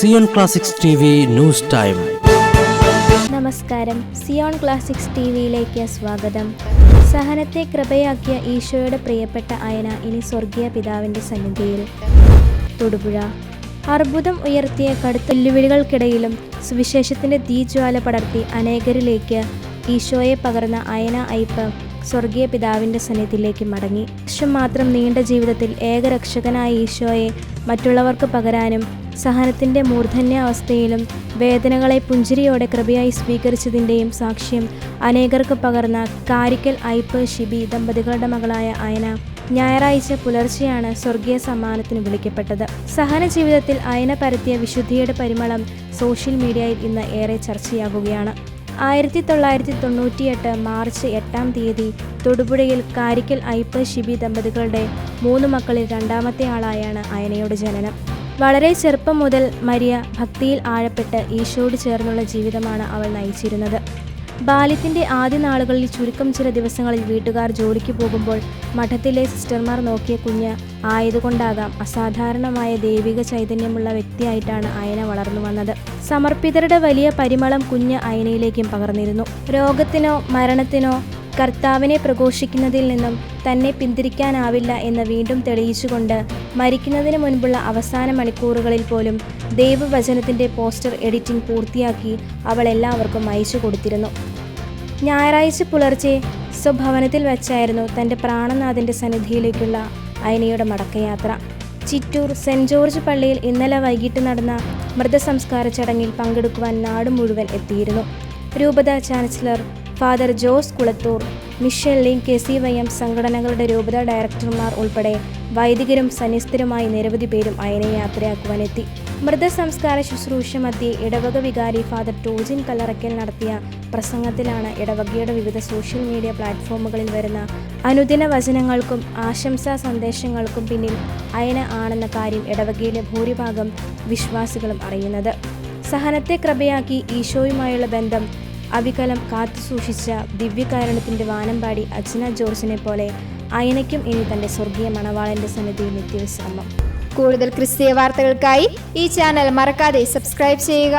Zion classics TV. News time. നമസ്കാരം. Zion classics ടി.വിയിലേക്ക് സ്വാഗതം. സഹനത്തെ കൃപയാക്കിയ ഈശോയുടെ പ്രിയപ്പെട്ട അയന ഇനി സ്വർഗീയ പിതാവിൻ്റെ സന്നിധിയിൽ. തൊടുപുഴ. അർബുദം ഉയർത്തിയ കടുത്ത വെല്ലുവിളികൾക്കിടയിലും സുവിശേഷത്തിൻ്റെ തീജ്വാല പടർത്തി അനേകരിലേക്ക് ഈശോയെ പകർന്ന അയന അയ്പ് സ്വർഗീയ പിതാവിൻ്റെ സന്നിധിയിലേക്ക് മടങ്ങി. വർഷം മാത്രം നീണ്ട ജീവിതത്തിൽ ഏകരക്ഷകനായ ഈശോയെ മറ്റുള്ളവർക്ക് പകരാനും സഹനത്തിൻ്റെ മൂർധന്യാവസ്ഥയിലും വേദനകളെ പുഞ്ചിരിയോടെ കൃപയായി സ്വീകരിച്ചതിൻ്റെയും സാക്ഷ്യം അനേകർക്ക് പകർന്ന കാരിക്കൽ അയ്പ് ഷിബി ദമ്പതികളുടെ മകളായ അയന ഞായറാഴ്ച പുലർച്ചെയാണ് സ്വർഗീയ സമ്മാനത്തിന് വിളിക്കപ്പെട്ടത്. സഹന ജീവിതത്തിൽ അയന പരത്തിയ വിശുദ്ധിയുടെ പരിമളം സോഷ്യൽ മീഡിയയിൽ ഇന്ന് ഏറെ ചർച്ചയാകുകയാണ്. 1998 മാർച്ച് 8 തൊടുപുഴയിൽ കാരിക്കൽ അയ്പ് ഷിബി ദമ്പതികളുടെ 3 മക്കളിൽ രണ്ടാമത്തെ ആളായാണ് അയനയുടെ ജനനം. വളരെ ചെറുപ്പം മുതൽ മരിയ ഭക്തിയിൽ ആഴപ്പെട്ട് ഈശോയോട് ചേർന്നുള്ള ജീവിതമാണ് അവൾ നയിച്ചിരുന്നത്. ബാല്യത്തിൻ്റെ ആദ്യ നാളുകളിൽ ചുരുക്കം ചില ദിവസങ്ങളിൽ വീട്ടുകാർ ജോലിക്ക് പോകുമ്പോൾ മഠത്തിലെ സിസ്റ്റർമാർ നോക്കിയ കുഞ്ഞ് ആയതുകൊണ്ടാകാം അസാധാരണമായ ദൈവിക ചൈതന്യമുള്ള വ്യക്തിയായിട്ടാണ് അയന വളർന്നു വന്നത്. സമർപ്പിതരുടെ വലിയ പരിമളം കുഞ്ഞ് അയനയിലേക്കും പകർന്നിരുന്നു. രോഗത്തിനോ മരണത്തിനോ കർത്താവിനെ പ്രഘോഷിക്കുന്നതിൽ നിന്നും തന്നെ പിന്തിരിക്കാനാവില്ല എന്ന് വീണ്ടും തെളിയിച്ചുകൊണ്ട് മരിക്കുന്നതിന് മുൻപുള്ള അവസാന മണിക്കൂറുകളിൽ പോലും ദൈവവചനത്തിൻ്റെ പോസ്റ്റർ എഡിറ്റിംഗ് പൂർത്തിയാക്കി അവൾ എല്ലാവർക്കും അയച്ചു കൊടുത്തിരുന്നു. ഞായറാഴ്ച പുലർച്ചെ സ്വഭവനത്തിൽ വെച്ചായിരുന്നു തൻ്റെ പ്രാണനാഥൻ്റെ സന്നിധിയിലേക്കുള്ള അയനയുടെ മടക്കയാത്ര. ചിറ്റൂർ സെൻറ് ജോർജ് പള്ളിയിൽ ഇന്നലെ വൈകിട്ട് നടന്ന മൃതസംസ്കാര ചടങ്ങിൽ പങ്കെടുക്കുവാൻ നാട് മുഴുവൻ എത്തിയിരുന്നു. രൂപത chancellor father Jose Kulathur, mission league, KCYM സംഘടനകളുടെ രൂപത ഡയറക്ടർമാർ ഉൾപ്പെടെ വൈദികരും സന്യസ്തരുമായി നിരവധി പേരും അയനയെ യാത്രയാക്കുവാനെത്തി. മൃതസംസ്കാര ശുശ്രൂഷ മധ്യേ ഇടവക വികാരി ഫാദർ ടോജിൻ കല്ലറയ്ക്കൽ നടത്തിയ പ്രസംഗത്തിലാണ് ഇടവകയുടെ വിവിധ സോഷ്യൽ മീഡിയ പ്ലാറ്റ്ഫോമുകളിൽ വരുന്ന അനുദിന വചനങ്ങൾക്കും ആശംസാ സന്ദേശങ്ങൾക്കും പിന്നിൽ അയന ആണെന്ന കാര്യം ഇടവകയിലെ ഭൂരിഭാഗം വിശ്വാസികളും അറിയുന്നത്. സഹനത്തെ കൃപയാക്കി ഈശോയുമായുള്ള ബന്ധം അവികലം കാത്തുസൂക്ഷിച്ച ദിവ്യകാരുണ്യത്തിൻ്റെ വാനമ്പാടി അജ്ന ജോർജിനെ പോലെ അയനയ്ക്കും ഇനി തൻ്റെ സ്വർഗീയ മണവാളൻ്റെ സന്നിധിയിൽ നിത്യവിശ്രമം. കൂടുതൽ ക്രിസ്തീയ വാർത്തകൾക്കായി ഈ ചാനൽ മറക്കാതെ സബ്സ്ക്രൈബ് ചെയ്യുക.